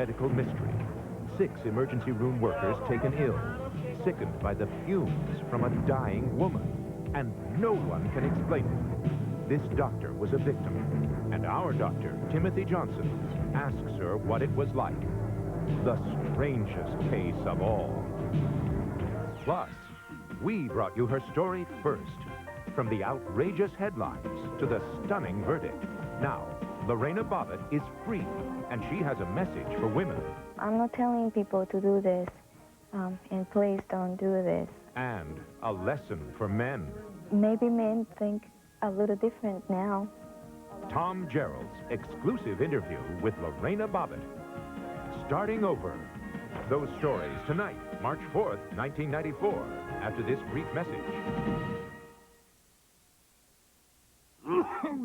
medical mystery. 6 emergency room workers taken ill, sickened by the fumes from a dying woman. And no one can explain it. This doctor was a victim, and our doctor, Timothy Johnson, asks her what it was like. The strangest case of all. Plus, we brought you her story first. From the outrageous headlines to the stunning verdict. Now, Lorena Bobbitt is free, and she has a message for women. I'm not telling people to do this, and please don't do this. And a lesson for men. Maybe men think a little different now. Tom Jarriel's exclusive interview with Lorena Bobbitt. Starting over. Those stories tonight, March 4th, 1994, after this brief message.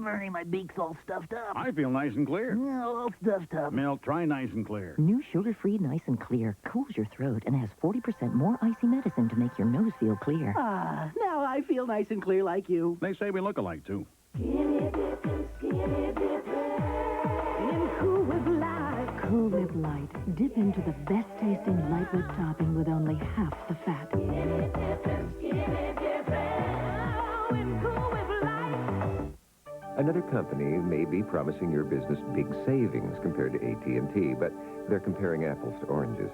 Bernie, my beak's all stuffed up. I feel nice and clear. All stuffed up. Milk, try nice and clear. New sugar-free Nice and Clear cools your throat and has 40% more icy medicine to make your nose feel clear. Ah, now I feel nice and clear like you. They say we look alike, too. In Cool Whip Light. Cool Whip Light. Dip into the best-tasting light whip topping with only half the fat. Another company may be promising your business big savings compared to AT&T, but they're comparing apples to oranges.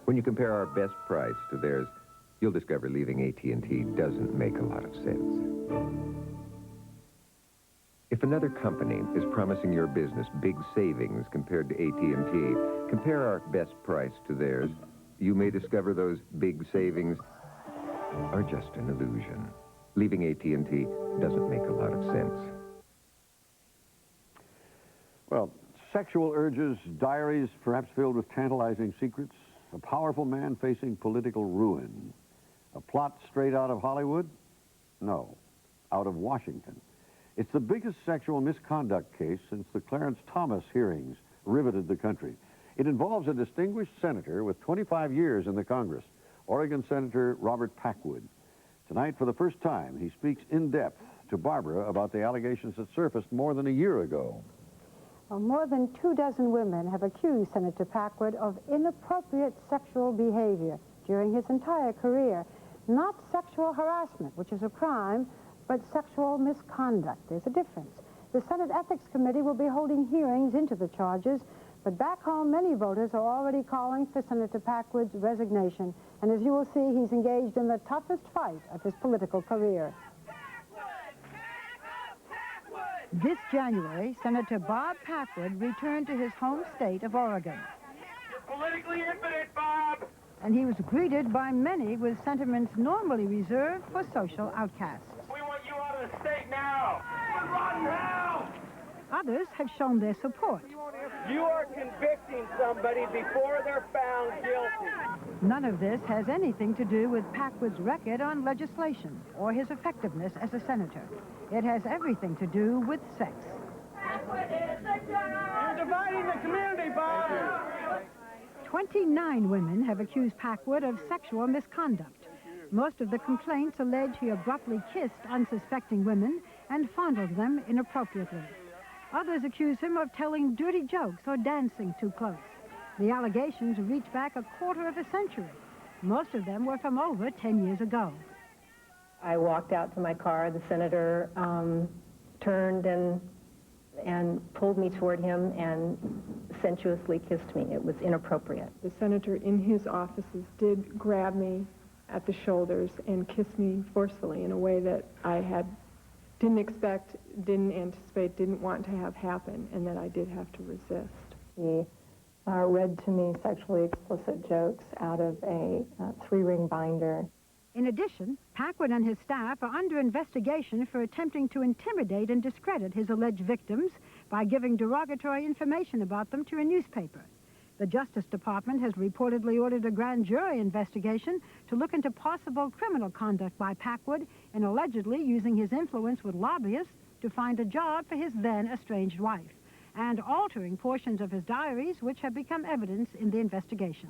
When you compare our best price to theirs, you'll discover leaving AT&T doesn't make a lot of sense. If another company is promising your business big savings compared to AT&T, compare our best price to theirs, you may discover those big savings are just an illusion. Leaving AT&T doesn't make a lot of sense. Well, sexual urges, diaries perhaps filled with tantalizing secrets, a powerful man facing political ruin. A plot straight out of Hollywood? No, out of Washington. It's the biggest sexual misconduct case since the Clarence Thomas hearings riveted the country. It involves a distinguished senator with 25 years in the Congress, Oregon Senator Robert Packwood. Tonight, for the first time, he speaks in depth to Barbara about the allegations that surfaced more than a year ago. Well, more than 24 women have accused Senator Packwood of inappropriate sexual behavior during his entire career. Not sexual harassment, which is a crime, but sexual misconduct. There's a difference. The Senate Ethics Committee will be holding hearings into the charges, but back home, many voters are already calling for Senator Packwood's resignation. And as you will see, he's engaged in the toughest fight of his political career. This January, Senator Bob Packwood returned to his home state of Oregon. You're politically impotent, Bob! And he was greeted by many with sentiments normally reserved for social outcasts. We want you out of the state now! Rotten hell! Others have shown their support. You are convicting somebody before they're found guilty. None of this has anything to do with Packwood's record on legislation or his effectiveness as a senator. It has everything to do with sex. You're dividing the community, Bob! 29 women have accused Packwood of sexual misconduct. Most of the complaints allege he abruptly kissed unsuspecting women and fondled them inappropriately. Others accuse him of telling dirty jokes or dancing too close. The allegations reach back a quarter of a century. Most of them were from over 10 years ago. I walked out to my car. The senator turned and pulled me toward him and sensuously kissed me. It was inappropriate. The senator in his offices did grab me at the shoulders and kiss me forcefully in a way that I didn't expect, didn't anticipate, didn't want to have happen, and that I did have to resist. He read to me sexually explicit jokes out of a 3-ring binder. In addition, Packwood and his staff are under investigation for attempting to intimidate and discredit his alleged victims by giving derogatory information about them to a newspaper. The Justice Department has reportedly ordered a grand jury investigation to look into possible criminal conduct by Packwood in allegedly using his influence with lobbyists to find a job for his then estranged wife, and altering portions of his diaries which have become evidence in the investigation.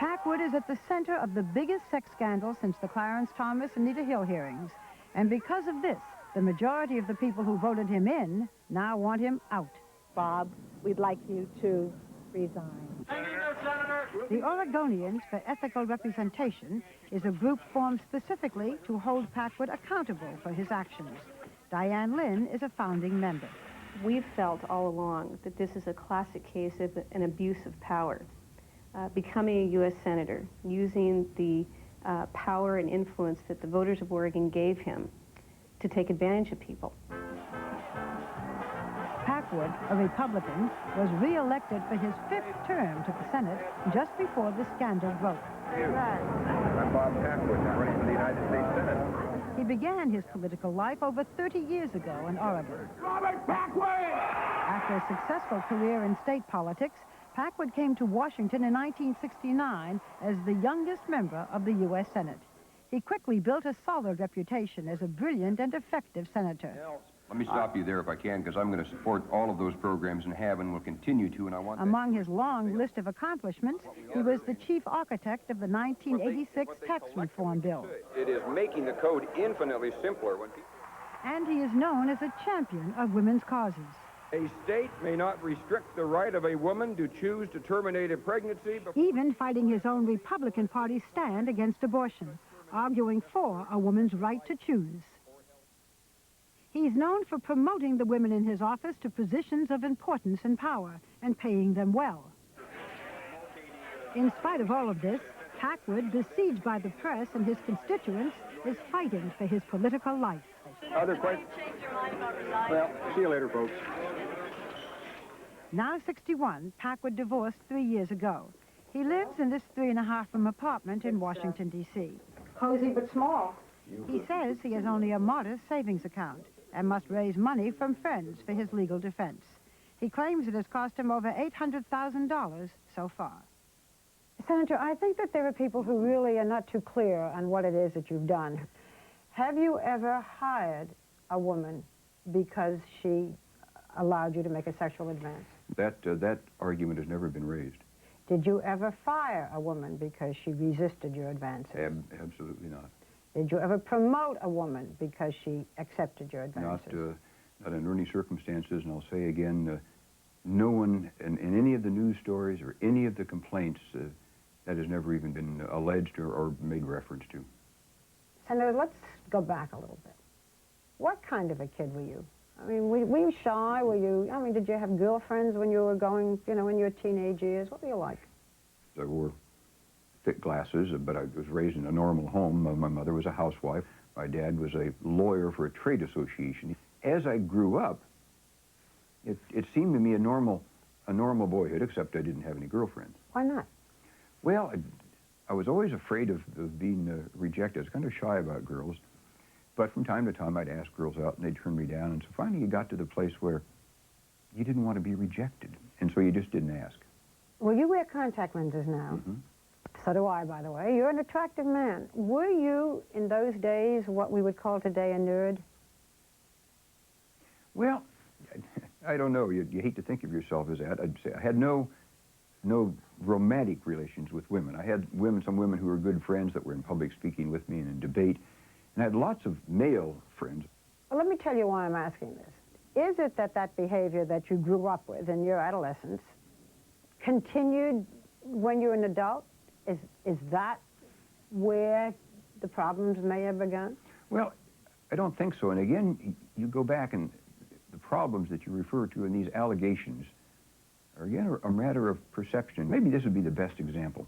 Packwood is at the center of the biggest sex scandal since the Clarence Thomas and Anita Hill hearings. And because of this, the majority of the people who voted him in now want him out. Bob, we'd like you to resign. The Oregonians for Ethical Representation is a group formed specifically to hold Packwood accountable for his actions. Diane Lynn is a founding member. We've felt all along that this is a classic case of an abuse of power. Becoming a U.S. Senator, using the power and influence that the voters of Oregon gave him to take advantage of people. Packwood, a Republican, was re-elected for his 5th term to the Senate just before the scandal broke. I'm Bob Packwood. I'm running for the United States Senate. He began his political life over 30 years ago in Oregon. Robert Packwood! After a successful career in state politics, Packwood came to Washington in 1969 as the youngest member of the U.S. Senate. He quickly built a solid reputation as a brilliant and effective senator. Let me stop you there if I can, because I'm going to support all of those programs and have and will continue to, and I want Among his long list of accomplishments, he was the chief architect of the 1986 tax reform bill. It is making the code infinitely simpler when people... And he is known as a champion of women's causes. A state may not restrict the right of a woman to choose to terminate a pregnancy... Even fighting his own Republican Party stand against abortion, arguing for a woman's right to choose. He's known for promoting the women in his office to positions of importance and power and paying them well. In spite of all of this, Packwood, besieged by the press and his constituents, is fighting for his political life. Other questions? Well, see you later, folks. Now 61, Packwood divorced 3 years ago. He lives in this 3.5-room apartment in Washington, D.C. Cozy but small. He says he has only a modest savings account and must raise money from friends for his legal defense. He claims it has cost him over $800,000 so far. Senator, I think that there are people who really are not too clear on what it is that you've done. Have you ever hired a woman because she allowed you to make a sexual advance? That argument has never been raised. Did you ever fire a woman because she resisted your advances? Absolutely not. Did you ever promote a woman because she accepted your advances? Not under any circumstances, and I'll say again, no one in any of the news stories or any of the complaints, that has never even been alleged or made reference to. Senator, let's go back a little bit. What kind of a kid were you? I mean, were you shy? Did you have girlfriends when you were going, in your teenage years? What were you like? I wore thick glasses, but I was raised in a normal home. My mother was a housewife. My dad was a lawyer for a trade association. As I grew up, it seemed to me a normal boyhood, except I didn't have any girlfriends. Why not? Well, I was always afraid of being rejected. I was kind of shy about girls. But from time to time, I'd ask girls out, and they'd turn me down. And so finally, you got to the place where you didn't want to be rejected. And so you just didn't ask. Well, you wear contact lenses now. Mm-hmm. So do I, by the way. You're an attractive man. Were you, in those days, what we would call today a nerd? Well, I don't know. You hate to think of yourself as that. I'd say I had no romantic relations with women. I had some women who were good friends that were in public speaking with me and in debate. And I had lots of male friends. Well, let me tell you why I'm asking this. Is it that behavior that you grew up with in your adolescence continued when you're an adult? Is that where the problems may have begun? Well, I don't think so. And again, you go back and the problems that you refer to in these allegations are, again, a matter of perception. Maybe this would be the best example.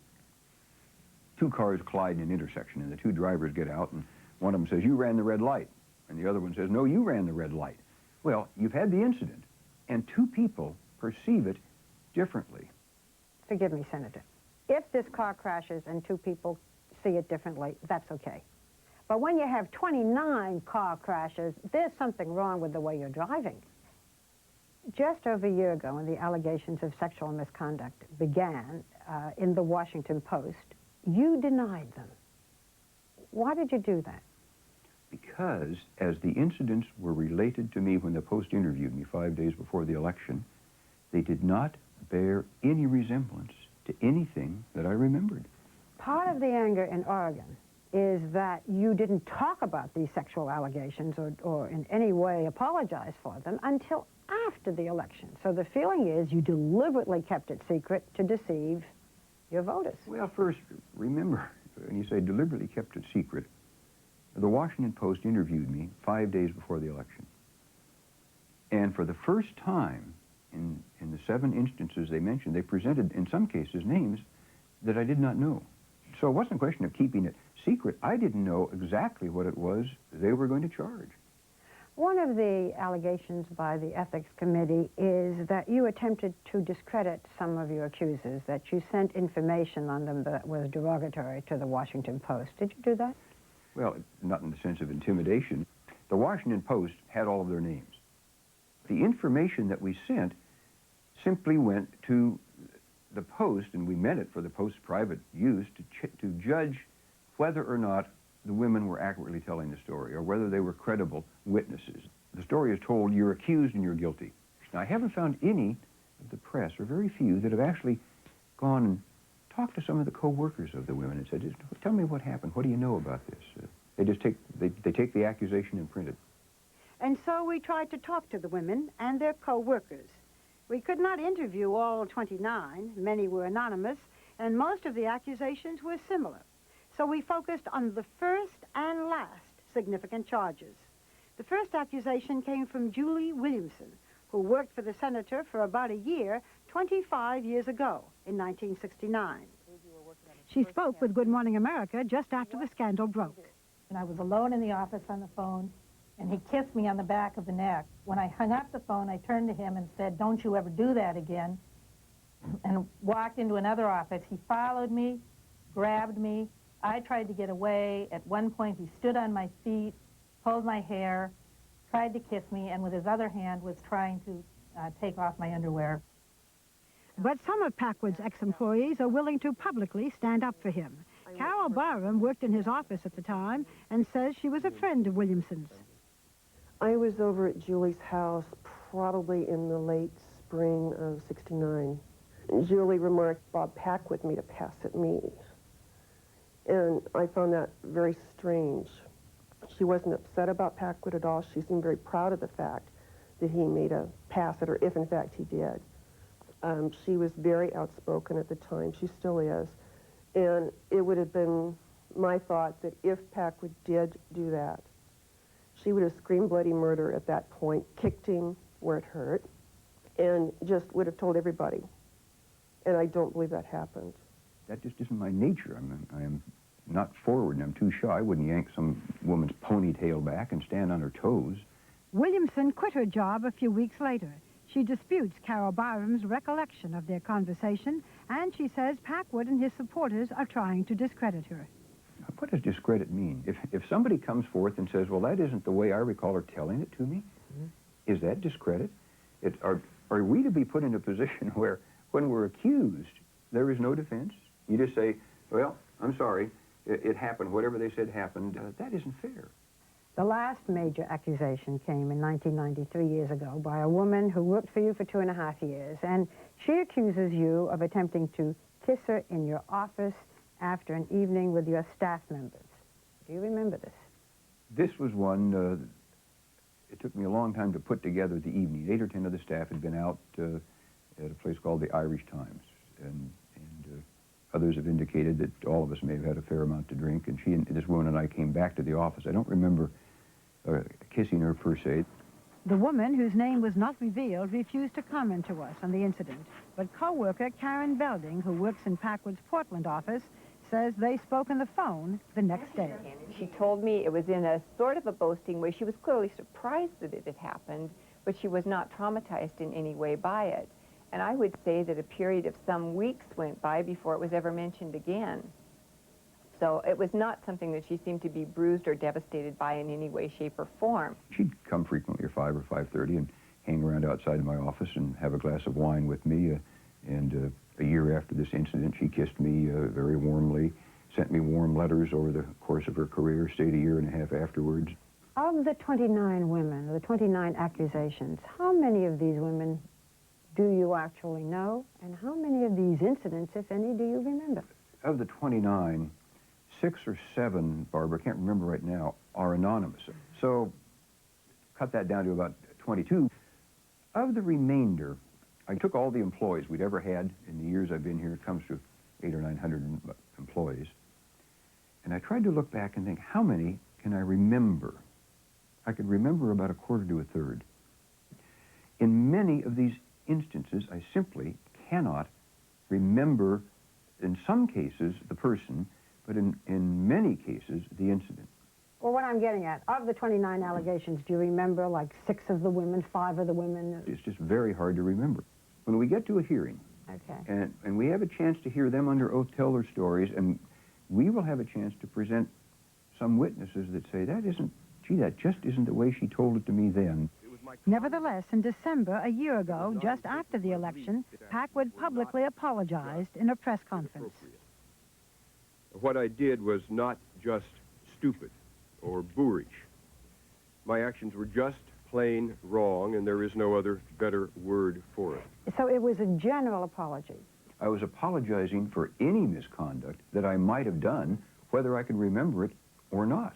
Two cars collide in an intersection, and the two drivers get out, and one of them says, "You ran the red light." And the other one says, "No, you ran the red light." Well, you've had the incident, and two people perceive it differently. Forgive me, Senator. If this car crashes and two people see it differently, that's okay. But when you have 29 car crashes, there's something wrong with the way you're driving. Just over a year ago, when the allegations of sexual misconduct began in the Washington Post, you denied them. Why did you do that? Because as the incidents were related to me when the Post interviewed me 5 days before the election, they did not bear any resemblance to anything that I remembered. Part of the anger in Oregon is that you didn't talk about these sexual allegations or in any way apologize for them until after the election. So the feeling is you deliberately kept it secret to deceive your voters. Well, first, remember, when you say deliberately kept it secret, the Washington Post interviewed me 5 days before the election. And for the first time in the 7 instances they mentioned, they presented, in some cases, names that I did not know. So it wasn't a question of keeping it secret. I didn't know exactly what it was they were going to charge. One of the allegations by the Ethics Committee is that you attempted to discredit some of your accusers, that you sent information on them that was derogatory to the Washington Post. Did you do that? Well, not in the sense of intimidation. The Washington Post had all of their names. The information that we sent simply went to the Post, and we meant it for the Post's private use, to judge whether or not the women were accurately telling the story, or whether they were credible witnesses. The story is told, you're accused and you're guilty. Now, I haven't found any of the press, or very few, that have actually gone and talked to some of the co-workers of the women and said, tell me what happened, what do you know about this? They just take the accusation and print it. And so we tried to talk to the women and their co-workers. We could not interview all 29. Many were anonymous, and most of the accusations were similar. So we focused on the first and last significant charges. The first accusation came from Julie Williamson, who worked for the senator for about a year, 25 years ago, in 1969. She spoke with Good Morning America just after the scandal broke. And I was alone in the office on the phone, and he kissed me on the back of the neck. When I hung up the phone, I turned to him and said, "Don't you ever do that again," and walked into another office. He followed me, grabbed me. I tried to get away. At one point, he stood on my feet, pulled my hair, tried to kiss me, and with his other hand was trying to take off my underwear. But some of Packwood's ex-employees are willing to publicly stand up for him. Carol Barham worked in his office at the time and says she was a friend of Williamson's. I was over at Julie's house probably in the late spring of '69. Julie remarked Bob Packwood made a pass at me. And I found that very strange. She wasn't upset about Packwood at all. She seemed very proud of the fact that he made a pass at her, if in fact he did. She was very outspoken at the time. She still is. And it would have been my thought that if Packwood did do that, she would have screamed bloody murder at that point, kicked him where it hurt, and just would have told everybody. And I don't believe that happened. That just isn't my nature. I am not forward, and I'm too shy. I wouldn't yank some woman's ponytail back and stand on her toes. Williamson quit her job a few weeks later. She disputes Carol Barham's recollection of their conversation, and she says Packwood and his supporters are trying to discredit her. What does discredit mean? If somebody comes forth and says, well, that isn't the way I recall her telling it to me, is that discredit? Are we to be put in a position where, when we're accused, there is no defense? You just say, well, I'm sorry, it happened, whatever they said happened. That isn't fair. The last major accusation came in 1993, years ago, by a woman who worked for you for 2.5 years, and she accuses you of attempting to kiss her in your office after an evening with your staff members. Do you remember this? This was one, it took me a long time to put together the evening. 8 or 10 of the staff had been out at a place called the Irish Times, and others have indicated that all of us may have had a fair amount to drink, and this woman and I came back to the office. I don't remember kissing her per se. The woman, whose name was not revealed, refused to comment to us on the incident. But co-worker Karen Belding, who works in Packwood's Portland office, says they spoke on the phone the next day. She told me it was in a sort of a boasting way. She was clearly surprised that it had happened, but she was not traumatized in any way by it. And I would say that a period of some weeks went by before it was ever mentioned again. So it was not something that she seemed to be bruised or devastated by in any way, shape, or form. She'd come frequently at 5 or 5:30 and hang around outside of my office and have a glass of wine with me. And a year after this incident, she kissed me very warmly, sent me warm letters over the course of her career, stayed a year and a half afterwards. Of the 29 women, the 29 accusations, how many of these women do you actually know? And how many of these incidents, if any, do you remember? Of the 29, 6 or 7, Barbara, I can't remember right now, are anonymous. So cut that down to about 22. Of the remainder, I took all the employees we'd ever had in the years I've been here. It comes to 800 or 900 employees. And I tried to look back and think, how many can I remember? I could remember about a quarter to a third. In many of these instances, I simply cannot remember, in some cases, the person, but in many cases, the incident. Well, what I'm getting at, of the 29 allegations, do you remember like 6 of the women, 5 of the women? It's just very hard to remember. When we get to a hearing, okay, and we have a chance to hear them under oath tell their stories, and we will have a chance to present some witnesses that say, that isn't, gee, that just isn't the way she told it to me then. Nevertheless, in December, a year ago, just after the election, Packwood publicly apologized in a press conference. What I did was not just stupid or boorish. My actions were just plain wrong, and there is no other better word for it. So it was a general apology. I was apologizing for any misconduct that I might have done, whether I could remember it or not.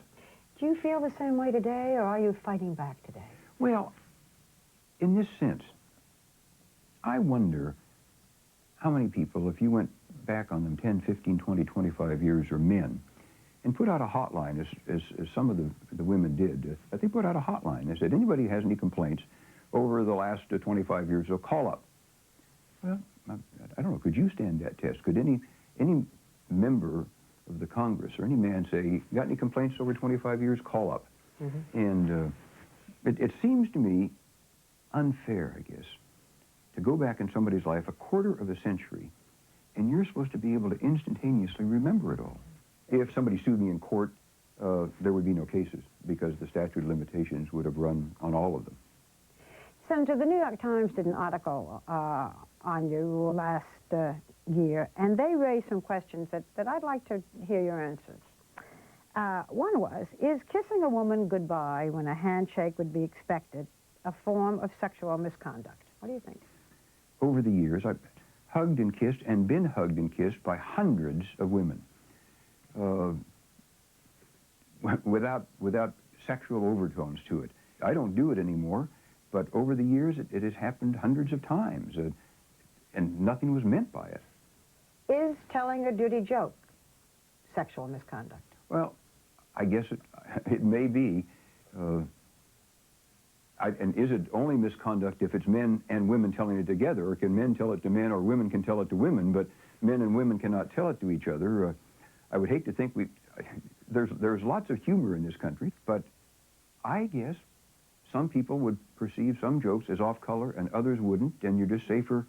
Do you feel the same way today, or are you fighting back today? Well, in this sense, I wonder how many people, if you went back on them 10, 15, 20, 25 years, are men, and put out a hotline, as some of the women did. They put out a hotline. They said, anybody who has any complaints over the last 25 years will call up. Well, I don't know, could you stand that test? Could any member of the Congress or any man say, you got any complaints over 25 years? Call up. Mm-hmm. And it seems to me unfair, I guess, to go back in somebody's life a quarter of a century, and you're supposed to be able to instantaneously remember it all. If somebody sued me in court, there would be no cases, because the statute of limitations would have run on all of them. Senator, the New York Times did an article on you last year, and they raised some questions that I'd like to hear your answers. One was, is kissing a woman goodbye when a handshake would be expected a form of sexual misconduct? What do you think? Over the years, I've hugged and kissed and been hugged and kissed by hundreds of women. Without sexual overtones to it. I don't do it anymore, but over the years it has happened hundreds of times, and nothing was meant by it. Is telling a dirty joke sexual misconduct? Well, I guess it may be. And is it only misconduct if it's men and women telling it together, or can men tell it to men, or women can tell it to women, but men and women cannot tell it to each other? I would hate to think there's lots of humor in this country, but I guess some people would perceive some jokes as off-color and others wouldn't, and you're just safer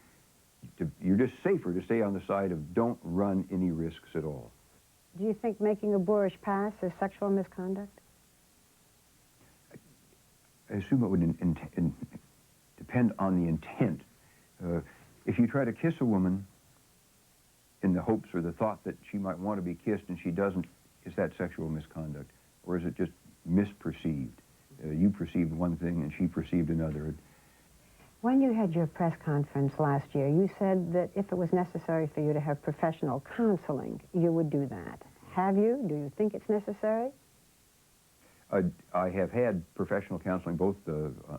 to stay on the side of don't run any risks at all. Do you think making a boorish pass is sexual misconduct? I assume it would depend on the intent. If you try to kiss a woman in the hopes or the thought that she might want to be kissed and she doesn't, is that sexual misconduct? Or is it just misperceived? You perceived one thing and she perceived another. When you had your press conference last year, you said that if it was necessary for you to have professional counseling, you would do that. Have you? Do you think it's necessary? I have had professional counseling both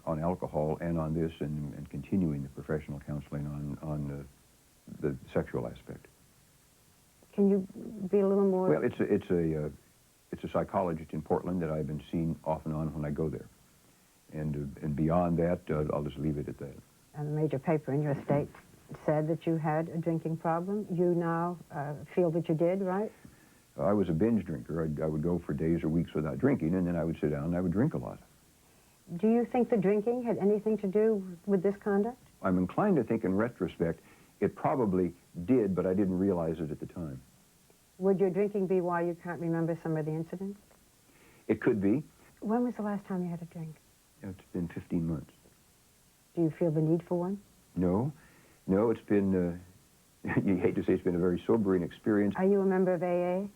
on alcohol and on this, and continuing the professional counseling on the sexual aspect. Can you be a little more? Well, it's a psychologist in Portland that I've been seeing off and on when I go there, and beyond that, I'll just leave it at that. And a major paper in your state said that you had a drinking problem. You now feel that you did, right? I was a binge drinker. I would go for days or weeks without drinking, and then I would sit down and I would drink a lot. Do you think the drinking had anything to do with this conduct? I'm inclined to think in retrospect it probably did, but I didn't realize it at the time. Would your drinking be why you can't remember some of the incidents? It could be. When was the last time you had a drink? It's been 15 months. Do you feel the need for one? No, it's been, you hate to say it's been a very sobering experience. Are you a member of AA?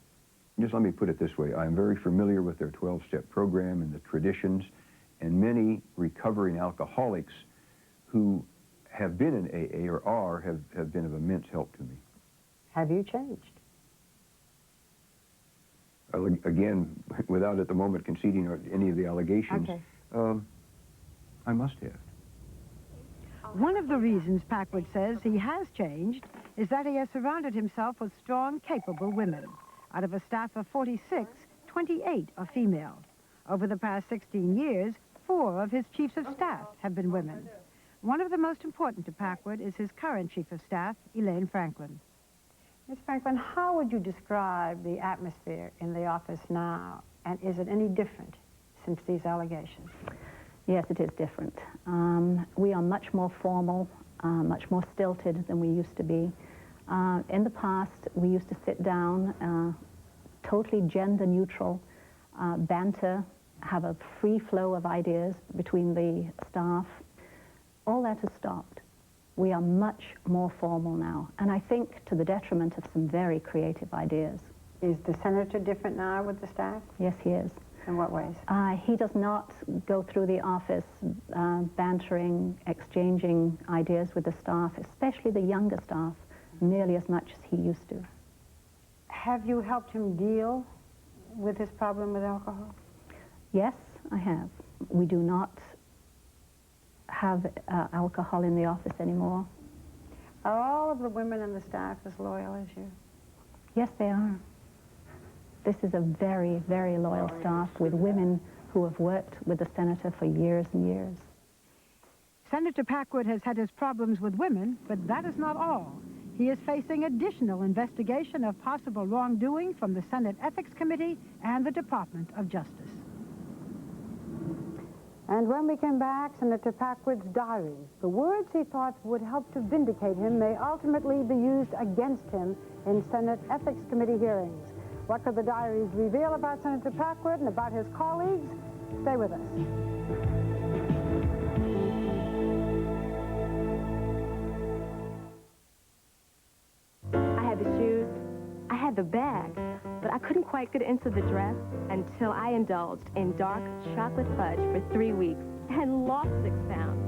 Just let me put it this way. I'm very familiar with their 12-step program and the traditions, and many recovering alcoholics who have been in AA or have been of immense help to me. Have you changed? again, without at the moment conceding any of the allegations, I must have. One of the reasons Packwood says he has changed is that he has surrounded himself with strong, capable women. Out of a staff of 46, 28 are female. Over the past 16 years, 4 of his chiefs of staff have been women. One of the most important to Packwood is his current chief of staff, Elaine Franklin. Ms. Franklin, how would you describe the atmosphere in the office now? And is it any different since these allegations? Yes, it is different. We are much more formal, much more stilted than we used to be. In the past, we used to sit down, totally gender neutral, banter, have a free flow of ideas between the staff. All that has stopped. We are much more formal now, and I think to the detriment of some very creative ideas. Is the senator different now with the staff? Yes, he is. In what ways? He does not go through the office bantering, exchanging ideas with the staff, especially the younger staff, nearly as much as he used to. Have you helped him deal with his problem with alcohol? Yes, I have. We do not have alcohol in the office anymore. Are all of the women in the staff as loyal as you? Yes, they are. This is a very, very loyal staff with women who have worked with the senator for years and years. Senator Packwood has had his problems with women, but that is not all. He is facing additional investigation of possible wrongdoing from the Senate Ethics Committee and the Department of Justice. And when we come back, Senator Packwood's diaries, the words he thought would help to vindicate him may ultimately be used against him in Senate Ethics Committee hearings. What could the diaries reveal about Senator Packwood and about his colleagues? Stay with us. I had the shoes, I had the bag, but I couldn't quite get into the dress until I indulged in dark chocolate fudge for 3 weeks and lost 6 pounds.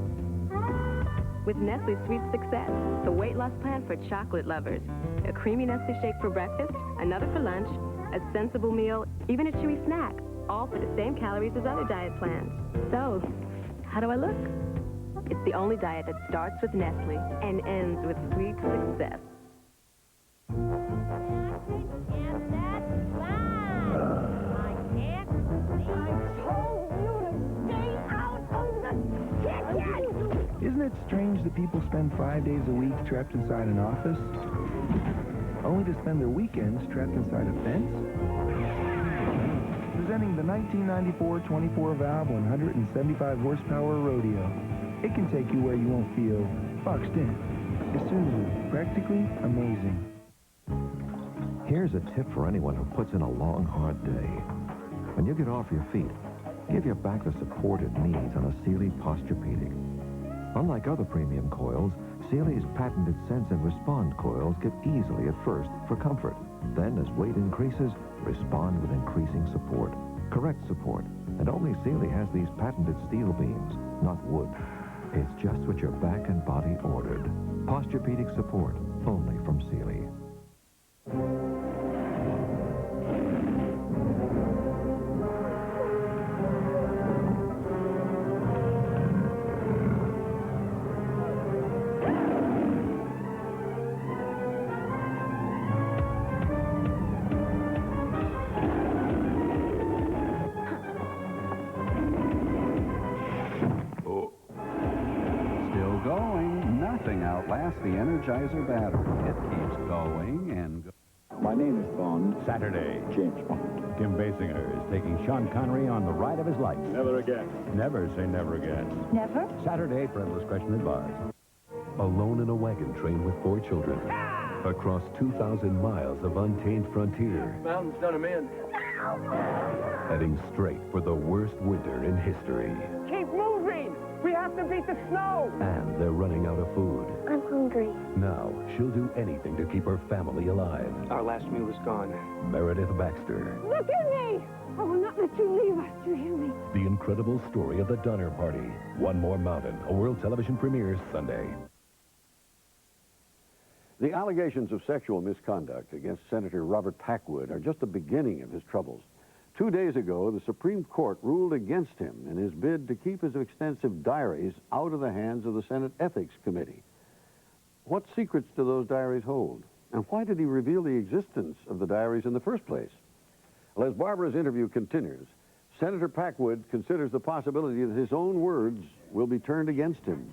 With Nestle's Sweet Success, the weight loss plan for chocolate lovers. A creamy Nestle shake for breakfast, another for lunch, a sensible meal, even a chewy snack, all for the same calories as other diet plans. So, how do I look? It's the only diet that starts with Nestle and ends with sweet success. Isn't it strange that people spend 5 days a week trapped inside an office, only to spend their weekends trapped inside a fence? Presenting the 1994 24-valve 175 horsepower rodeo. It can take you where you won't feel boxed in. Isuzu, practically amazing. Here's a tip for anyone who puts in a long, hard day. When you get off your feet, give your back the support it needs on a Sealy Posturepedic. Unlike other premium coils, Sealy's patented Sense and Respond coils get easily at first for comfort. Then, as weight increases, respond with increasing support. Correct support. And only Sealy has these patented steel beams, not wood. It's just what your back and body ordered. Posturepedic support, only from Sealy. Outlasts the Energizer battery. It keeps going and going. My name is Bond. Saturday, James Bond. Kim Basinger is taking Sean Connery on the ride of his life. Never again. Never say never again. Never? Saturday, parental discretion advised. Alone in a wagon train with 4 children. Across 2,000 miles of untamed frontier. Mountain's done him in. Heading straight for the worst winter in history. Keep moving! We have to beat the snow! And they're running out of food. I'm hungry. Now, she'll do anything to keep her family alive. Our last meal is gone. Meredith Baxter. Look at me! I will not let you leave us, do you hear me? The incredible story of the Donner Party. One More Mountain, a world television premieres Sunday. The allegations of sexual misconduct against Senator Robert Packwood are just the beginning of his troubles. 2 days ago, the Supreme Court ruled against him in his bid to keep his extensive diaries out of the hands of the Senate Ethics Committee. What secrets do those diaries hold? And why did he reveal the existence of the diaries in the first place? Well, as Barbara's interview continues, Senator Packwood considers the possibility that his own words will be turned against him.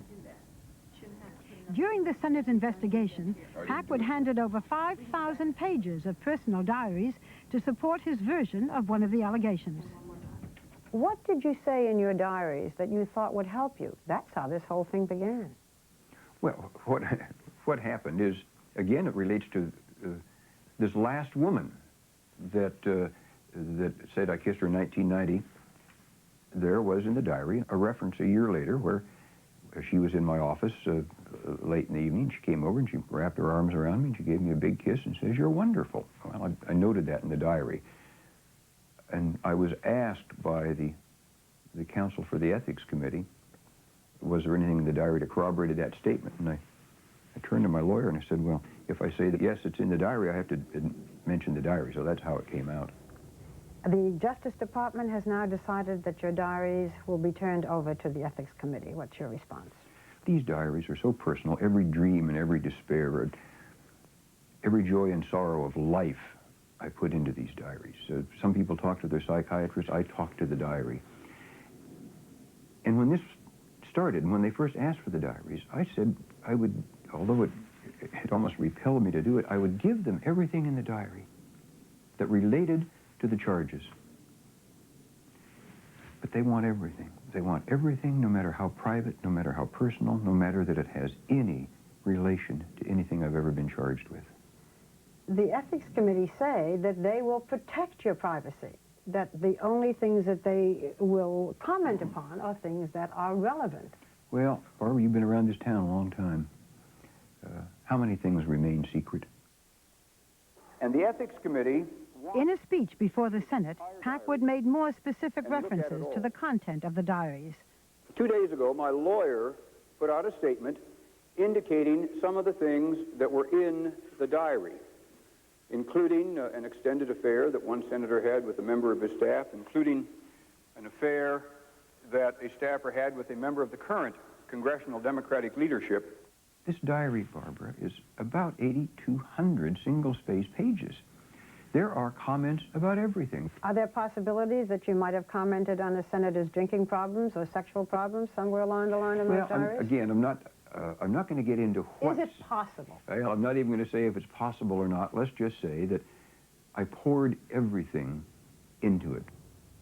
During the Senate investigation, Packwood handed over 5,000 pages of personal diaries to support his version of one of the allegations. What did you say in your diaries that you thought would help you? That's how this whole thing began. Well, what happened is, again, it relates to this last woman that said I kissed her in 1990. There was in the diary a reference a year later where she was in my office late in the evening. She came over and she wrapped her arms around me and she gave me a big kiss and says, "You're wonderful." Well, I noted that in the diary. And I was asked by the counsel for the Ethics Committee, was there anything in the diary that corroborated that statement? And I turned to my lawyer and I said, well, if I say that, yes, it's in the diary, I have to mention the diary. So that's how it came out. The Justice Department has now decided that your diaries will be turned over to the Ethics Committee. What's your response? These diaries are so personal. Every dream and every despair, every joy and sorrow of life I put into these diaries. Some people talk to their psychiatrist. I talk to the diary. And when this started, and when they first asked for the diaries, I said I would, although it almost repelled me to do it, I would give them everything in the diary that related to the charges. But they want everything. They want everything, no matter how private, no matter how personal, no matter that it has any relation to anything I've ever been charged with. The Ethics Committee say that they will protect your privacy, that the only things that they will comment upon are things that are relevant. Well, Barbara, you've been around this town a long time. How many things remain secret? And the Ethics Committee... In a speech before the Senate, Packwood made more specific references to the content of the diaries. 2 days ago, my lawyer put out a statement indicating some of the things that were in the diary, including an extended affair that one senator had with a member of his staff, including an affair that a staffer had with a member of the current congressional Democratic leadership. This diary, Barbara, is about 8,200 single-spaced pages. There are comments about everything. Are there possibilities that you might have commented on a senator's drinking problems or sexual problems somewhere along the line in those diaries? Again, I'm not going to get into what... Is it possible? I'm not even going to say if it's possible or not. Let's just say that I poured everything into it.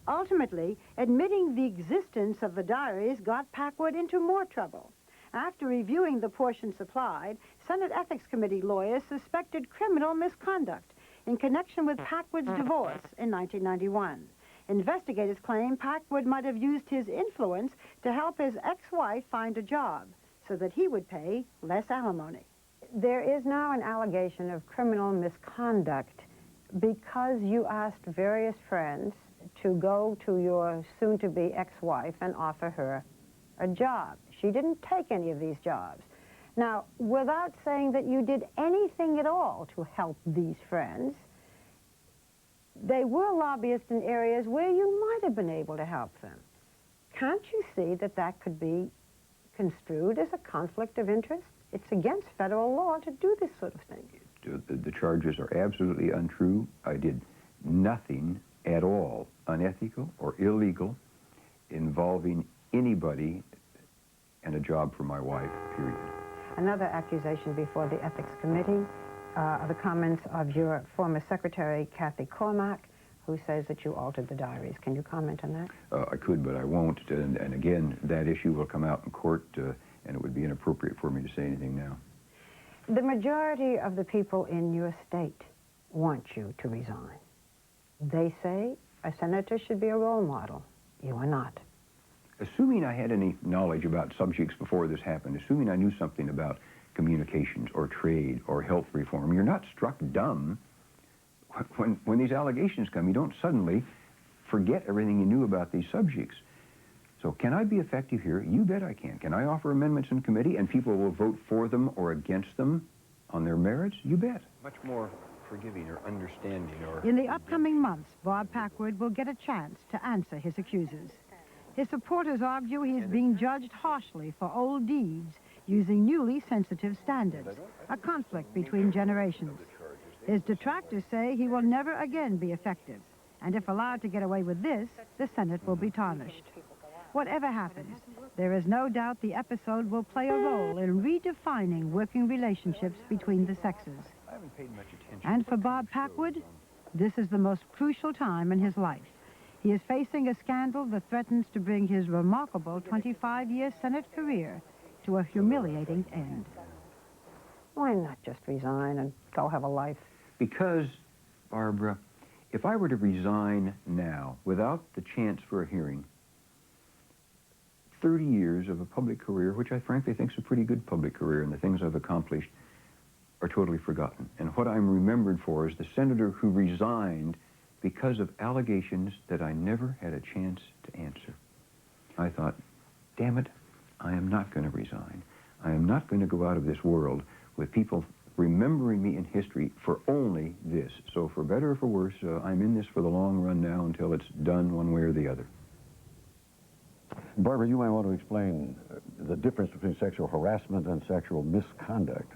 Ultimately, admitting the existence of the diaries got Packwood into more trouble. After reviewing the portion supplied, Senate Ethics Committee lawyers suspected criminal misconduct in connection with Packwood's divorce in 1991. Investigators claim Packwood might have used his influence to help his ex-wife find a job so that he would pay less alimony. There is now an allegation of criminal misconduct because you asked various friends to go to your soon-to-be ex-wife and offer her a job. She didn't take any of these jobs. Now, without saying that you did anything at all to help these friends, they were lobbyists in areas where you might have been able to help them. Can't you see that that could be construed as a conflict of interest? It's against federal law to do this sort of thing. The charges are absolutely untrue. I did nothing at all unethical or illegal involving anybody and a job for my wife, period. Another accusation before the Ethics Committee are the comments of your former secretary, Kathy Cormack, who says that you altered the diaries. Can you comment on that? I could, but I won't. And again, that issue will come out in court, and it would be inappropriate for me to say anything now. The majority of the people in your state want you to resign. They say a senator should be a role model. You are not. Assuming I had any knowledge about subjects before this happened, assuming I knew something about communications or trade or health reform, you're not struck dumb. When these allegations come, you don't suddenly forget everything you knew about these subjects. So can I be effective here? You bet I can. Can I offer amendments in committee and people will vote for them or against them on their merits, you bet. Much more forgiving or understanding or... In the upcoming months, Bob Packwood will get a chance to answer his accusers. His supporters argue he is being judged harshly for old deeds using newly sensitive standards, a conflict between generations. His detractors say he will never again be effective, and if allowed to get away with this, the Senate will be tarnished. Whatever happens, there is no doubt the episode will play a role in redefining working relationships between the sexes. I haven't paid much attention. And for Bob Packwood, this is the most crucial time in his life. He is facing a scandal that threatens to bring his remarkable 25-year Senate career to a humiliating end. Why not just resign and go have a life? Because, Barbara, if I were to resign now without the chance for a hearing, 30 years of a public career, which I frankly think is a pretty good public career, and the things I've accomplished are totally forgotten. And what I'm remembered for is the senator who resigned because of allegations that I never had a chance to answer. I thought, damn it, I am not going to resign. I am not going to go out of this world with people remembering me in history for only this. So for better or for worse, I'm in this for the long run now until it's done one way or the other. Barbara, you might want to explain the difference between sexual harassment and sexual misconduct.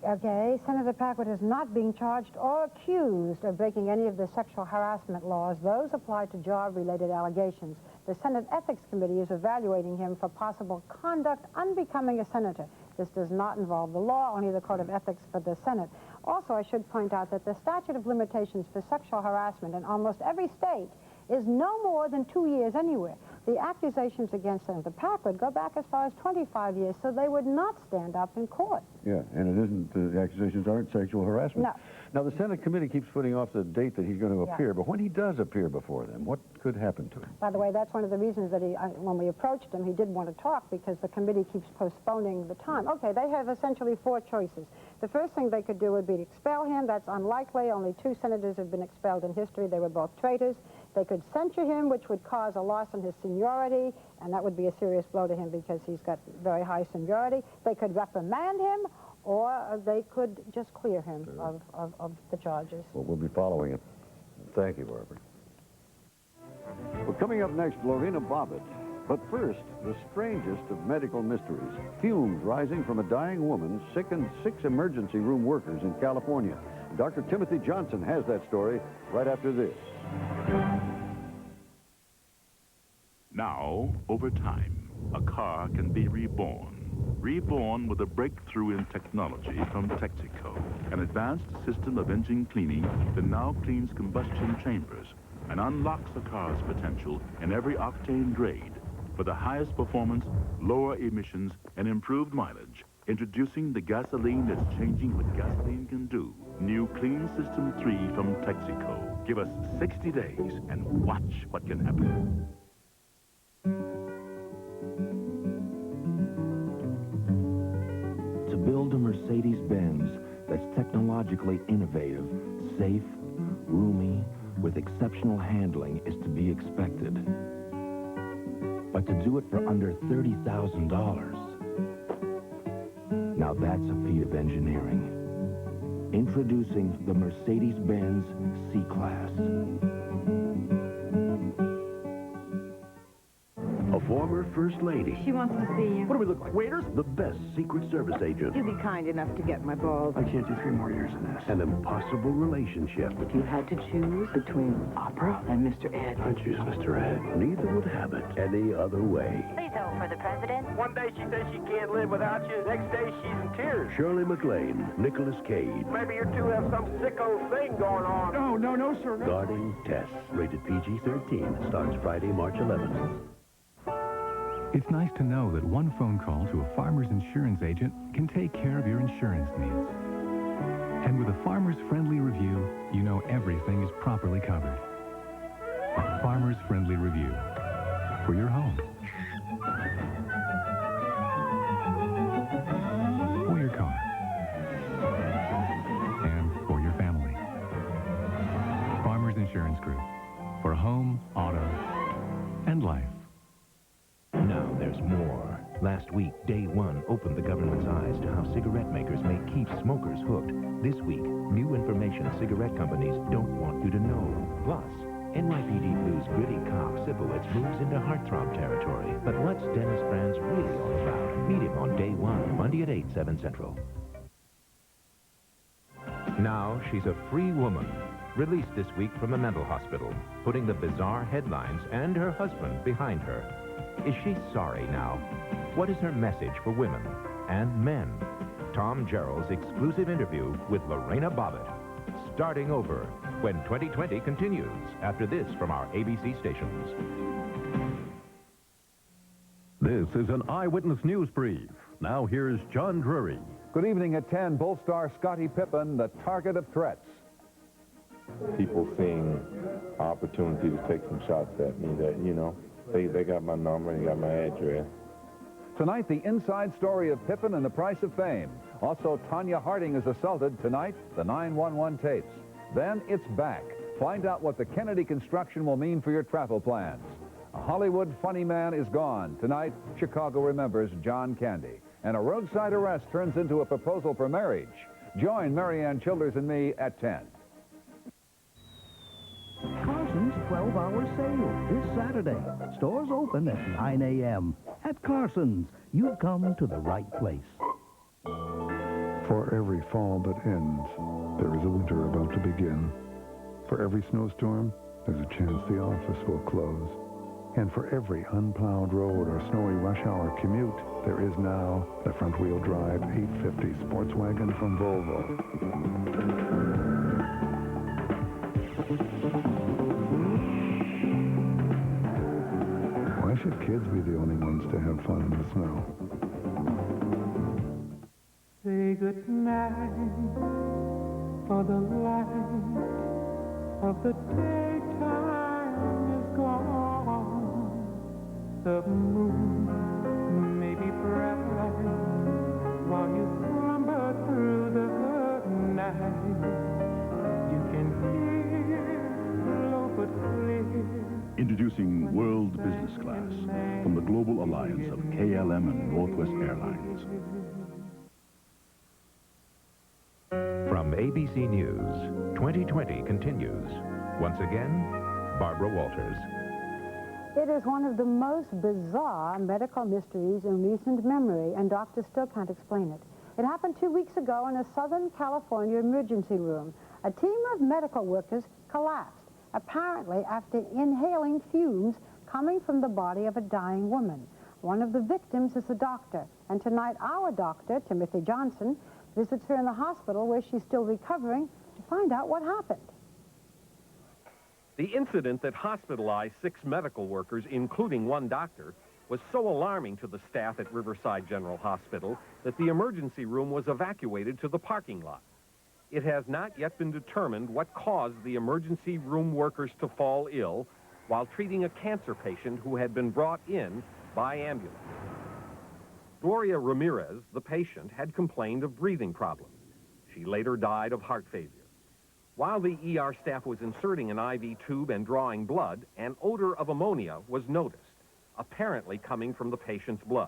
Okay, Senator Packwood is not being charged or accused of breaking any of the sexual harassment laws. Those apply to job-related allegations. The Senate Ethics Committee is evaluating him for possible conduct unbecoming a senator. This does not involve the law, only the Code of Ethics for the Senate. Also, I should point out that the statute of limitations for sexual harassment in almost every state is no more than 2 years anywhere. The accusations against Senator Packwood go back as far as 25 years, so they would not stand up in court. Yeah, and it isn't, the accusations aren't sexual harassment. No. Now, the Senate committee keeps putting off the date that he's going to appear, but when he does appear before them, what could happen to him? By the way, that's one of the reasons that when we approached him, he did want to talk, because the committee keeps postponing the time. Okay, they have essentially 4 choices. The first thing they could do would be to expel him. That's unlikely. Only 2 senators have been expelled in history. They were both traitors. They could censure him, which would cause a loss in his seniority, and that would be a serious blow to him because he's got very high seniority. They could reprimand him, or they could just clear him of the charges. Well, we'll be following it. Thank you, Barbara. Well, coming up next, Lorena Bobbitt. But first, the strangest of medical mysteries. Fumes rising from a dying woman sickened 6 emergency room workers in California. Dr. Timothy Johnson has that story right after this. Now, over time, a car can be reborn. Reborn with a breakthrough in technology from Texaco, an advanced system of engine cleaning that now cleans combustion chambers and unlocks a car's potential in every octane grade for the highest performance, lower emissions, and improved mileage. Introducing the gasoline that's changing what gasoline can do. New Clean System 3 from Texaco. Give us 60 days and watch what can happen. To build a Mercedes-Benz that's technologically innovative, safe, roomy, with exceptional handling is to be expected. But to do it for under $30,000, now that's a feat of engineering. Introducing the Mercedes-Benz C-Class. A former First Lady. She wants to see you. What do we look like, waiters? The best Secret Service agent. You'll be kind enough to get my balls. I can't do 3 more years in this. An impossible relationship. If you had to choose between opera and Mr. Ed. I choose Mr. Ed. Neither would have it any other way. Please hold for the president. One day she says she can't live without you. Next day she's in tears. Shirley MacLaine, Nicolas Cage. Maybe you two have some sicko thing going on. No, sir. No. Guarding Tess. Rated PG-13. Starts Friday, March 11th. It's nice to know that one phone call to a Farmers Insurance agent can take care of your insurance needs. And with a Farmers Friendly Review, you know everything is properly covered. A Farmers Friendly Review for your home, for your car, and for your family. Farmers Insurance Group for home, auto, and life. Now there's more. Last week, day 1 opened the government's eyes to how cigarette makers may keep smokers hooked. This week, new information cigarette companies don't want you to know. Plus, NYPD Blue's gritty cop Sipowicz moves into heartthrob territory. But what's Dennis Franz really all about? Meet him on Day 1, Monday at 8, 7 Central. Now she's a free woman, released this week from a mental hospital, putting the bizarre headlines and her husband behind her. Is she sorry now? What is her message for women and men? Tom Jarriel's exclusive interview with Lorena Bobbitt. Starting over when 2020 continues after this from our ABC stations. This is an Eyewitness News Brief. Now here's John Drury. Good evening at 10. Bull star Scottie Pippen, the target of threats. People seeing opportunity to take some shots at me that, you know, they got my number and they got my address. Tonight, the inside story of Pippen and the price of fame. Also, Tanya Harding is assaulted. Tonight, the 911 tapes. Then it's back. Find out what the Kennedy construction will mean for your travel plans. A Hollywood funny man is gone. Tonight, Chicago remembers John Candy. And a roadside arrest turns into a proposal for marriage. Join Marianne Childers and me at 10. Carson's 12-hour sale this Saturday. Stores open at 9 a.m. At Carson's, you've come to the right place. For every fall that ends, there is a winter about to begin. For every snowstorm, there's a chance the office will close. And for every unplowed road or snowy rush hour commute, there is now the front-wheel drive 850 sports wagon from Volvo. Why should kids be the only ones to have fun in the snow? Say good night, for the light of the daytime is gone. The moon may be bright while you slumber through the night. You can hear low but clear. Introducing World Business Class from the Global Alliance of KLM and Northwest Airlines. From ABC News, 2020 continues. Once again, Barbara Walters. It is one of the most bizarre medical mysteries in recent memory, and doctors still can't explain it. It happened 2 weeks ago in a Southern California emergency room. A team of medical workers collapsed, apparently after inhaling fumes coming from the body of a dying woman. One of the victims is a doctor, and tonight our doctor, Timothy Johnson, visits her in the hospital where she's still recovering to find out what happened. The incident that hospitalized 6 medical workers, including 1 doctor, was so alarming to the staff at Riverside General Hospital that the emergency room was evacuated to the parking lot. It has not yet been determined what caused the emergency room workers to fall ill while treating a cancer patient who had been brought in by ambulance. Gloria Ramirez, the patient, had complained of breathing problems. She later died of heart failure. While the ER staff was inserting an IV tube and drawing blood, an odor of ammonia was noticed, apparently coming from the patient's blood.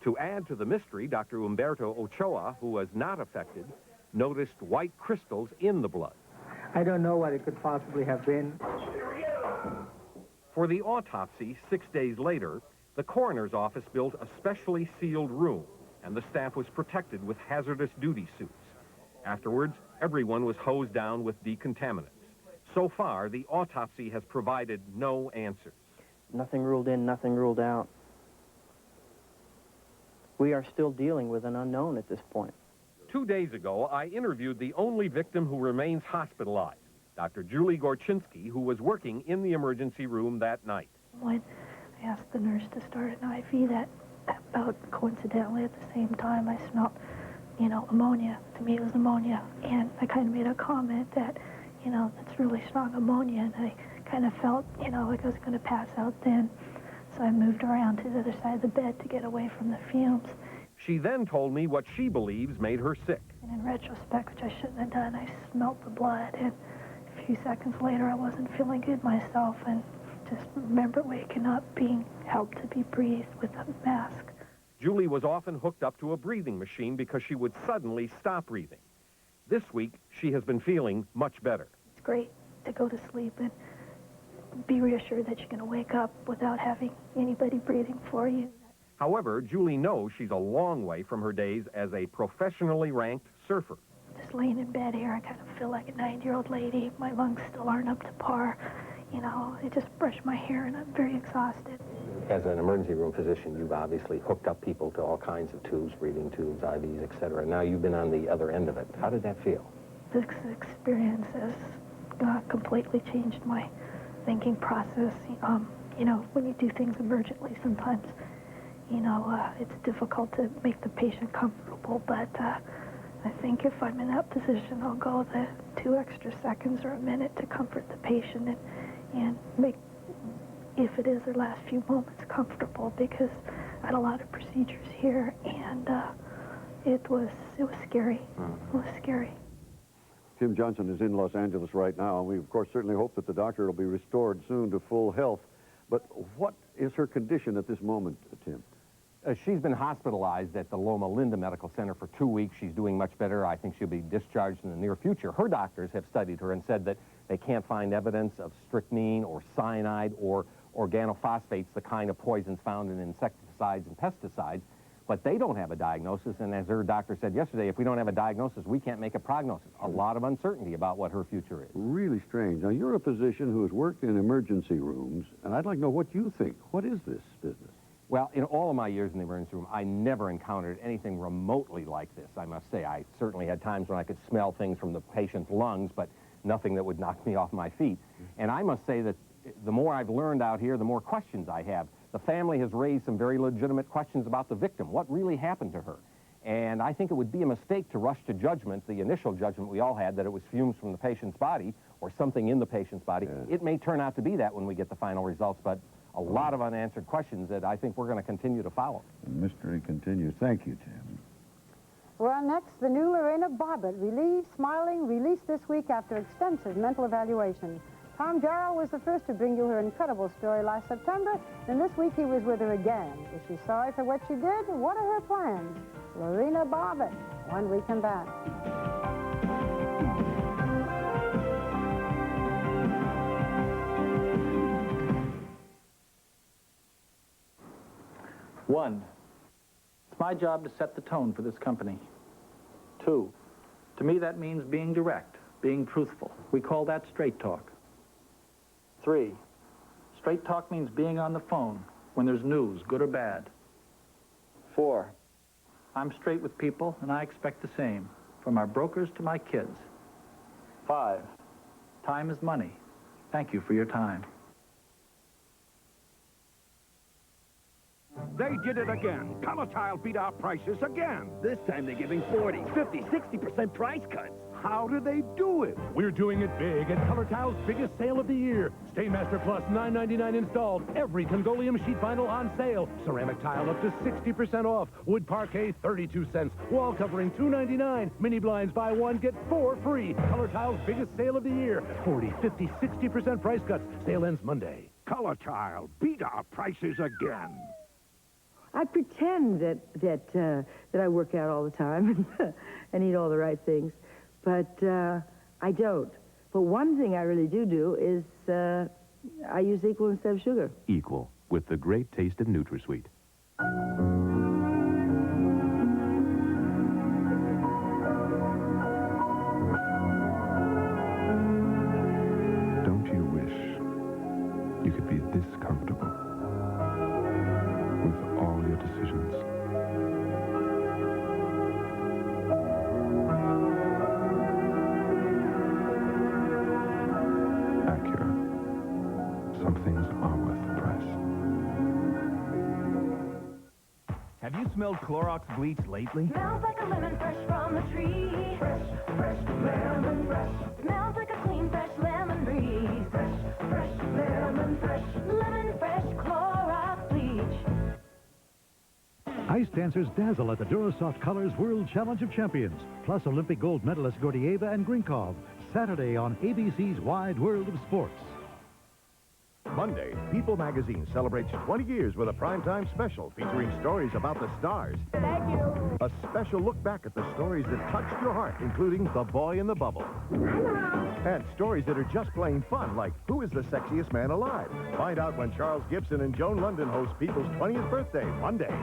To add to the mystery, Dr. Humberto Ochoa, who was not affected, noticed white crystals in the blood. I don't know what it could possibly have been. For the autopsy, 6 days later, the coroner's office built a specially sealed room, and the staff was protected with hazardous duty suits. Afterwards, everyone was hosed down with decontaminants. So far, the autopsy has provided no answers. Nothing ruled in, nothing ruled out. We are still dealing with an unknown at this point. 2 days ago, I interviewed the only victim who remains hospitalized, Dr. Julie Gorchinsky, who was working in the emergency room that night. When I asked the nurse to start an IV, that about coincidentally at the same time I smelled, ammonia. To me it was ammonia. And I kind of made a comment that, that's really strong ammonia. And I kind of felt, like I was going to pass out then. So I moved around to the other side of the bed to get away from the fumes. She then told me what she believes made her sick. And in retrospect, which I shouldn't have done, I smelt the blood. And a few seconds later, I wasn't feeling good myself. And just remember waking up, being helped to be breathed with a mask. Julie was often hooked up to a breathing machine because she would suddenly stop breathing. This week, she has been feeling much better. It's great to go to sleep and be reassured that you're going to wake up without having anybody breathing for you. However, Julie knows she's a long way from her days as a professionally ranked surfer. Just laying in bed here, I kind of feel like a 9-year-old lady. My lungs still aren't up to par. You know, I just brush my hair and I'm very exhausted. As an emergency room physician, you've obviously hooked up people to all kinds of tubes, breathing tubes, IVs, etc. Now you've been on the other end of it. How did that feel? This experience has completely changed my thinking process. You know, when you do things emergently, sometimes, you know, it's difficult to make the patient comfortable, but I think if I'm in that position, I'll go the 2 extra seconds or a minute to comfort the patient and make, if it is their last few moments, comfortable, because I had a lot of procedures here, and it was scary. It was scary. Tim Johnson is in Los Angeles right now, and we, of course, certainly hope that the doctor will be restored soon to full health. But what is her condition at this moment, Tim? She's been hospitalized at the Loma Linda Medical Center for 2 weeks. She's doing much better. I think she'll be discharged in the near future. Her doctors have studied her and said that they can't find evidence of strychnine or cyanide or organophosphates, the kind of poisons found in insecticides and pesticides. But they don't have a diagnosis, and as her doctor said yesterday, if we don't have a diagnosis, we can't make a prognosis. A lot of uncertainty about what her future is. Really strange. Now, you're a physician who has worked in emergency rooms, and I'd like to know what you think. What is this business? Well, in all of my years in the emergency room, I never encountered anything remotely like this, I must say. I certainly had times when I could smell things from the patient's lungs, but nothing that would knock me off my feet. And I must say that the more I've learned out here, the more questions I have. The family has raised some very legitimate questions about the victim. What really happened to her? And I think it would be a mistake to rush to judgment, the initial judgment we all had, that it was fumes from the patient's body or something in the patient's body. It may turn out to be that when we get the final results, but a lot of unanswered questions that I think we're going to continue to follow. The mystery continues. Thank you, Tim. Well, next, the new Lorena Bobbitt, relieved, smiling, released this week after extensive mental evaluation. Tom Jarriel was the first to bring you her incredible story last September, and this week he was with her again. Is she sorry for what she did? What are her plans? Lorena Bobbitt, when we come back. One, it's my job to set the tone for this company. 2, to me that means being direct, being truthful. We call that straight talk. 3, straight talk means being on the phone when there's news, good or bad. 4, I'm straight with people and I expect the same, from our brokers to my kids. 5, time is money. Thank you for your time. They did it again. Color Tile beat our prices again. This time they're giving 40, 50, 60% price cuts. How do they do it? We're doing it big at Color Tile's biggest sale of the year. Stainmaster Plus, $9.99 installed. Every Tungolium sheet vinyl on sale. Ceramic tile up to 60% off. Wood parquet, 32 cents. Wall covering, $2.99. Mini blinds, buy one, get 4 free. Color Tile's biggest sale of the year. 40, 50, 60% price cuts. Sale ends Monday. Color Tile beat our prices again. I pretend that I work out all the time and eat all the right things, but I don't. But one thing I really do is I use Equal instead of sugar. Equal, with the great taste of NutraSweet. Don't you wish you could be this comfortable with all your decisions? Acura. Some things are worth the price. Have you smelled Clorox bleach lately? Smells like a lemon fresh from the tree. Fresh, fresh lemon fresh. Smells like a clean, fresh lemon breeze. Fresh, fresh lemon fresh. Lemon fresh Clorox bleach. Ice dancers dazzle at the Durasoft Colors World Challenge of Champions, plus Olympic gold medalists Gordieva and Grinkov, Saturday on ABC's Wide World of Sports. Monday, People magazine celebrates 20 years with a primetime special featuring stories about the stars. Thank you. A special look back at the stories that touched your heart, including The Boy in the Bubble. And stories that are just plain fun, like Who is the Sexiest Man Alive? Find out when Charles Gibson and Joan London host People's 20th birthday, Monday.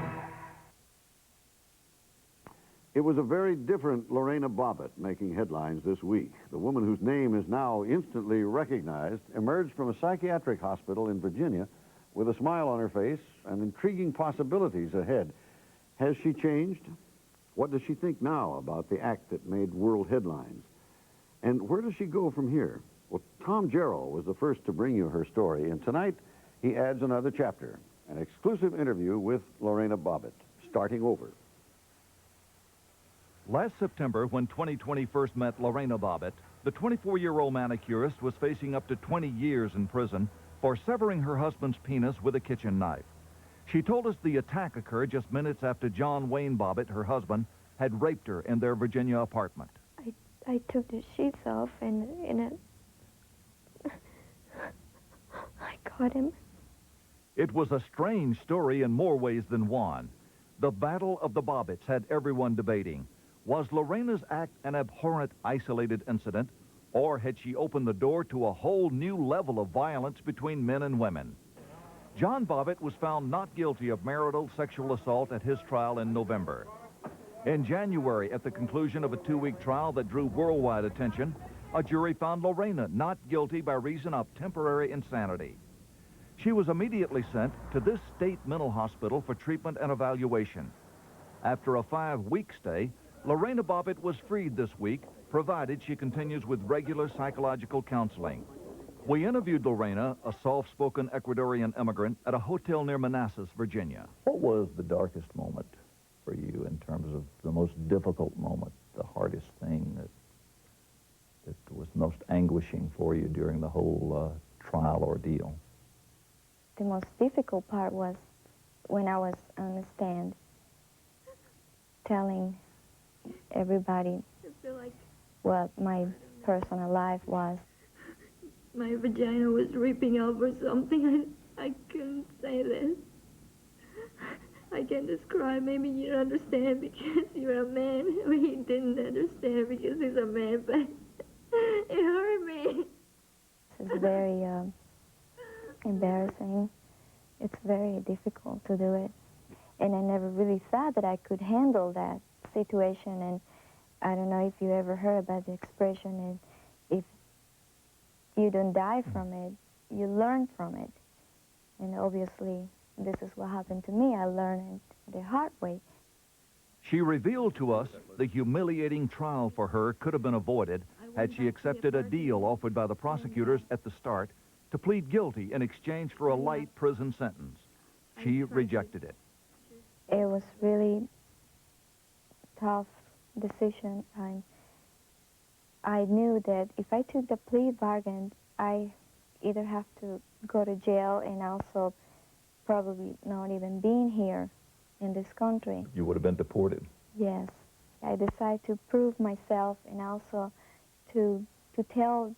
It was a very different Lorena Bobbitt making headlines this week. The woman whose name is now instantly recognized emerged from a psychiatric hospital in Virginia with a smile on her face and intriguing possibilities ahead. Has she changed? What does she think now about the act that made world headlines? And where does she go from here? Well, Tom Jarriel was the first to bring you her story, and tonight he adds another chapter, an exclusive interview with Lorena Bobbitt, starting over. Last September, when 2020 first met Lorena Bobbitt, the 24-year-old manicurist was facing up to 20 years in prison for severing her husband's penis with a kitchen knife. She told us the attack occurred just minutes after John Wayne Bobbitt, her husband, had raped her in their Virginia apartment. I took the sheets off and I caught him. It was a strange story in more ways than one. The Battle of the Bobbitts had everyone debating. Was Lorena's act an abhorrent, isolated incident, or had she opened the door to a whole new level of violence between men and women? John Bobbitt was found not guilty of marital sexual assault at his trial in November. In January, at the conclusion of a 2-week trial that drew worldwide attention, a jury found Lorena not guilty by reason of temporary insanity. She was immediately sent to this state mental hospital for treatment and evaluation. After a 5-week stay, Lorena Bobbitt was freed this week, provided she continues with regular psychological counseling. We interviewed Lorena, a soft-spoken Ecuadorian immigrant, at a hotel near Manassas, Virginia. What was the darkest moment for you in terms of the most difficult moment, the hardest thing that was most anguishing for you during the whole trial ordeal? The most difficult part was when I was on the stand telling everybody what my personal life was. My vagina was ripping out or something. I couldn't say this. I can't describe. Maybe you don't understand because you're a man. He didn't understand because he's a man, but it hurt me. It's very embarrassing. It's very difficult to do it. And I never really thought that I could handle that situation. And I don't know if you ever heard about the expression, if you don't die from it, you learn from it. And obviously, this is what happened to me. I learned it the hard way. She revealed to us the humiliating trial for her could have been avoided had she accepted a deal offered by the prosecutors at the start to plead guilty in exchange for a light prison sentence. She rejected it. It was really tough decision. I knew that if I took the plea bargain, I either have to go to jail and also probably not even being here in this country. You would have been deported. Yes. I decided to prove myself and also to tell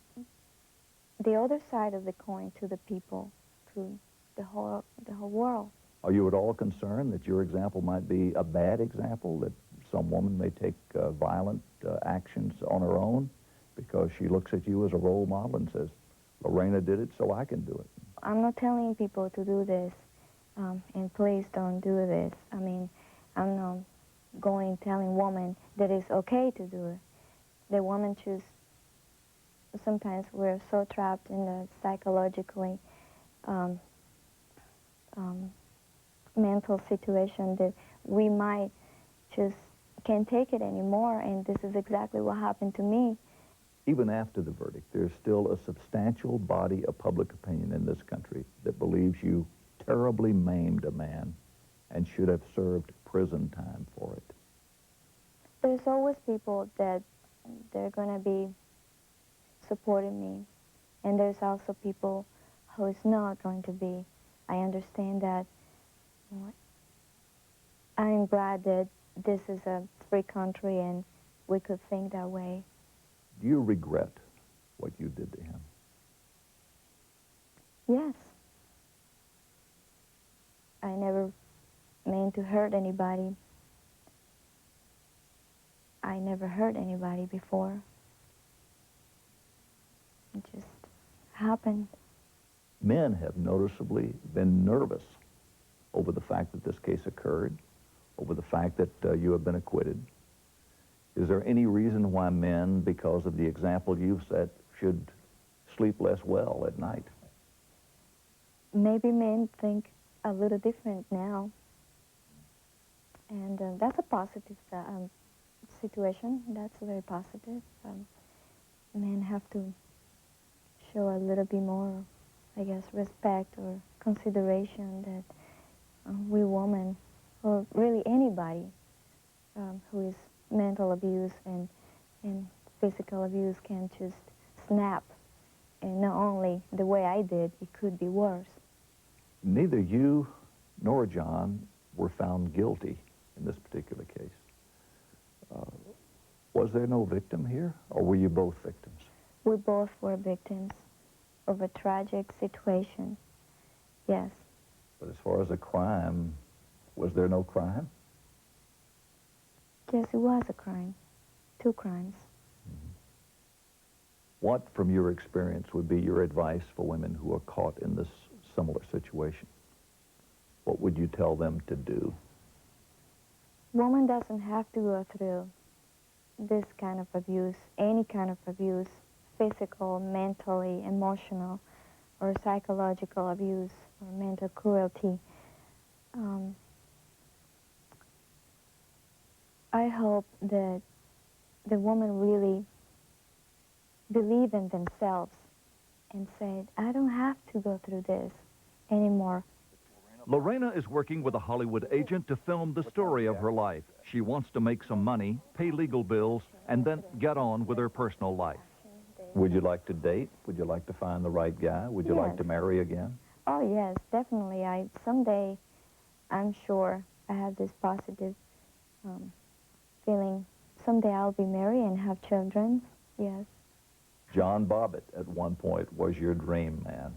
the other side of the coin to the people, to the whole world. Are you at all concerned that your example might be a bad example, that some woman may take violent actions on her own because she looks at you as a role model and says, Lorena did it, so I can do it? I'm not telling people to do this, and please don't do this. I mean, I'm not going telling women that it's okay to do it. The woman choose. Sometimes we're so trapped in the psychologically mental situation that we might just can't take it anymore, and this is exactly what happened to me. Even after the verdict, there's still a substantial body of public opinion in this country that believes you terribly maimed a man and should have served prison time for it. There's always people that they're going to be supporting me, and there's also people who's not going to be. I understand that. I'm glad that this is a free country and we could think that way. Do you regret what you did to him? Yes, I never meant to hurt anybody. I never hurt anybody before. It just happened. Men have noticeably been nervous over the fact that this case occurred, over the fact that you have been acquitted. Is there any reason why men, because of the example you've set, should sleep less well at night? Maybe men think a little different now. And that's a positive situation. That's very positive. Men have to show a little bit more, I guess, respect or consideration that we women, or really anybody who is mental abuse and physical abuse can just snap. And not only the way I did, it could be worse. Neither you nor John were found guilty in this particular case. Was there no victim here, or were you both victims? We both were victims of a tragic situation, yes. But as far as a crime, was there no crime? Yes, it was a crime. 2 crimes. What, from your experience, would be your advice for women who are caught in this similar situation? What would you tell them to do? Woman doesn't have to go through this kind of abuse, any kind of abuse, physical, mentally, emotional, or psychological abuse, or mental cruelty. I hope that the woman really believe in themselves and said, I don't have to go through this anymore. Lorena is working with a Hollywood agent to film the story of her life. She wants to make some money, pay legal bills, and then get on with her personal life. Would you like to date? Would you like to find the right guy? Would you like Yes. to marry again? Oh, yes, definitely. Someday, I'm sure I have this positive feeling. Someday I'll be married and have children, yes. John Bobbitt, at one point, was your dream man.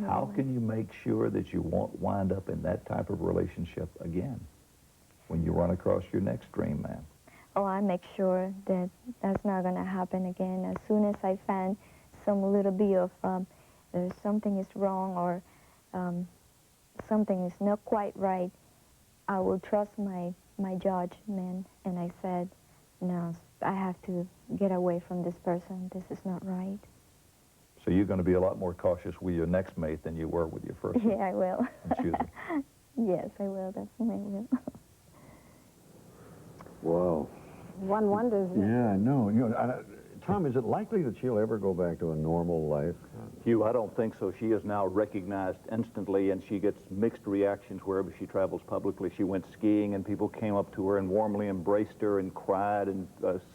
How can you make sure that you won't wind up in that type of relationship again when you run across your next dream man? Oh, I make sure that that's not going to happen again. As soon as I find some little bit of something is wrong or something is not quite right, I will trust my judgment. And I said, no, I have to get away from this person. This is not right. So you're going to be a lot more cautious with your next mate than you were with your first one. Yeah, I will. Yes, I will, definitely will. Wow. One wonders. Yeah, I know. You know, Tom, is it likely that she'll ever go back to a normal life? Hugh, I don't think so. She is now recognized instantly, and she gets mixed reactions wherever she travels publicly. She went skiing, and people came up to her and warmly embraced her and cried and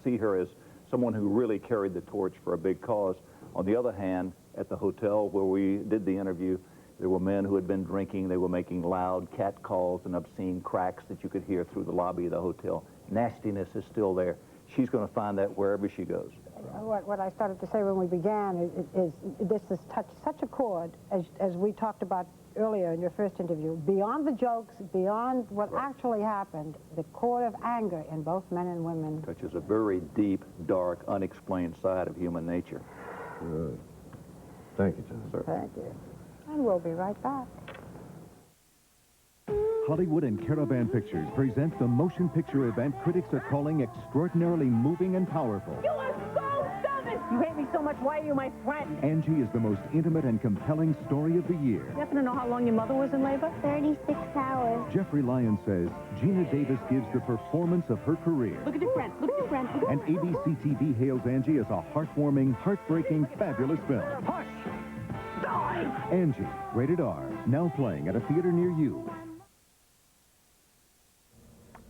see her as someone who really carried the torch for a big cause. On the other hand, at the hotel where we did the interview, there were men who had been drinking. They were making loud cat calls and obscene cracks that you could hear through the lobby of the hotel. Nastiness is still there. She's going to find that wherever she goes. What I started to say when we began is this has touched such a chord, as we talked about earlier in your first interview, beyond the jokes, beyond what actually happened, the chord of anger in both men and women. Touches a very deep, dark, unexplained side of human nature. Good. Thank you, Tom. Sir. Thank you. And we'll be right back. Hollywood and Caravan Pictures present the motion picture event critics are calling extraordinarily moving and powerful. You are so selfish! You hate me so much, why are you my friend? Angie is the most intimate and compelling story of the year. You happen to know how long your mother was in labor? 36 hours. Jeffrey Lyons says Gina Davis gives the performance of her career. Look at your friend, look at your friend. And ABC TV hails Angie as a heartwarming, heartbreaking, fabulous film. Hush! Die! Angie, rated R, now playing at a theater near you.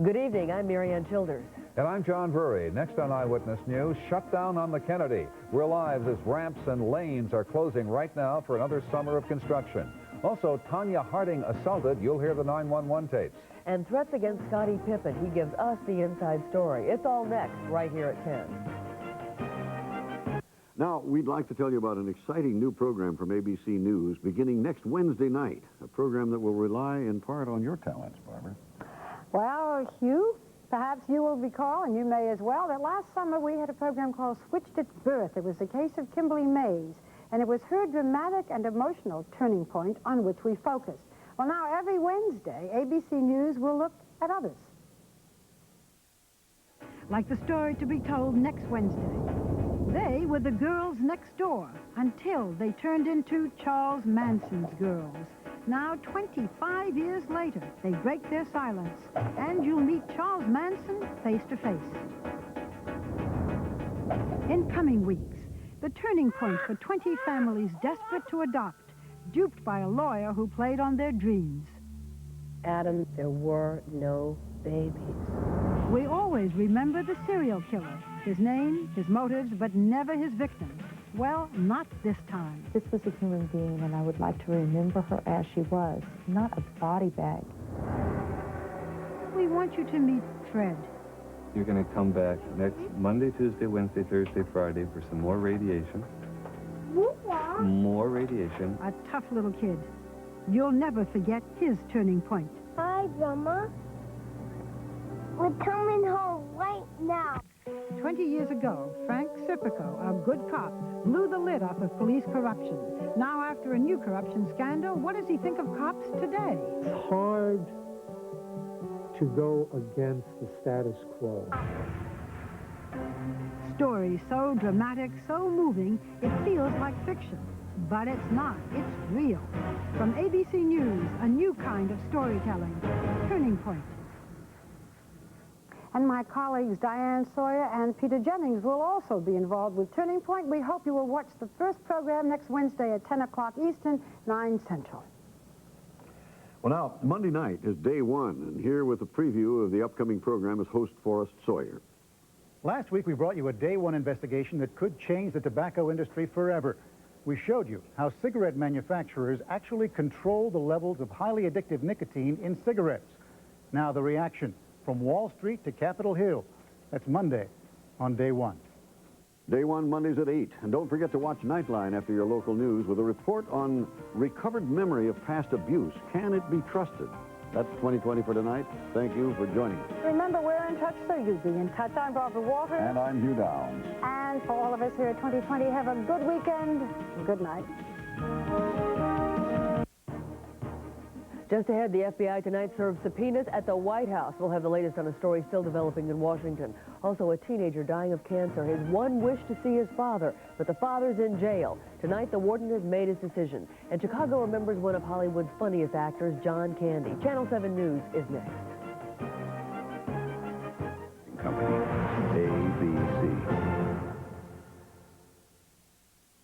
Good evening, I'm Marianne Childers. And I'm John Drury. Next on Eyewitness News, shutdown on the Kennedy. We're live as ramps and lanes are closing right now for another summer of construction. Also, Tanya Harding assaulted. You'll hear the 911 tapes. And threats against Scottie Pippen. He gives us the inside story. It's all next, right here at 10. Now, we'd like to tell you about an exciting new program from ABC News beginning next Wednesday night, a program that will rely in part on your talents, Barbara. Well, Hugh, perhaps you will recall, and you may as well, that last summer we had a program called Switched at Birth. It was the case of Kimberly Mays, and it was her dramatic and emotional turning point on which we focused. Well, now, every Wednesday, ABC News will look at others. Like the story to be told next Wednesday. They were the girls next door until they turned into Charles Manson's girls. Now, 25 years later, they break their silence, and you'll meet Charles Manson face to face. In coming weeks, the turning point for 20 families desperate to adopt, duped by a lawyer who played on their dreams. Adam, there were no babies. We always remember the serial killer, his name, his motives, but never his victim. Well, not this time. This was a human being, and I would like to remember her as she was, not a body bag. We want you to meet Fred. You're going to come back next Monday, Tuesday, Wednesday, Thursday, Friday for some more radiation. More radiation. A tough little kid. You'll never forget his turning point. Hi, Grandma. We're coming home right now. 20 years ago, Frank Serpico, a good cop, blew the lid off of police corruption. Now, after a new corruption scandal, what does he think of cops today? It's hard to go against the status quo. Stories so dramatic, so moving, it feels like fiction. But it's not. It's real. From ABC News, a new kind of storytelling, Turning Point. And my colleagues Diane Sawyer and Peter Jennings will also be involved with Turning Point. We hope you will watch the first program next Wednesday at 10 o'clock Eastern, 9 Central. Well, now, Monday night is day one, and here with a preview of the upcoming program is host Forrest Sawyer. Last week, we brought you a day one investigation that could change the tobacco industry forever. We showed you how cigarette manufacturers actually control the levels of highly addictive nicotine in cigarettes. Now, the reaction from Wall Street to Capitol Hill. That's Monday on Day One. Day One, Mondays at 8. And don't forget to watch Nightline after your local news with a report on recovered memory of past abuse. Can it be trusted? That's 2020 for tonight. Thank you for joining us. Remember, we're in touch, so you be in touch. I'm Barbara Walters. And I'm Hugh Downs. And for all of us here at 2020, have a good weekend. Good night. Just ahead, the FBI tonight serves subpoenas at the White House. We'll have the latest on a story still developing in Washington. Also, a teenager dying of cancer. His one wish to see his father, but the father's in jail. Tonight, the warden has made his decision. And Chicago remembers one of Hollywood's funniest actors, John Candy. Channel 7 News is next. Company.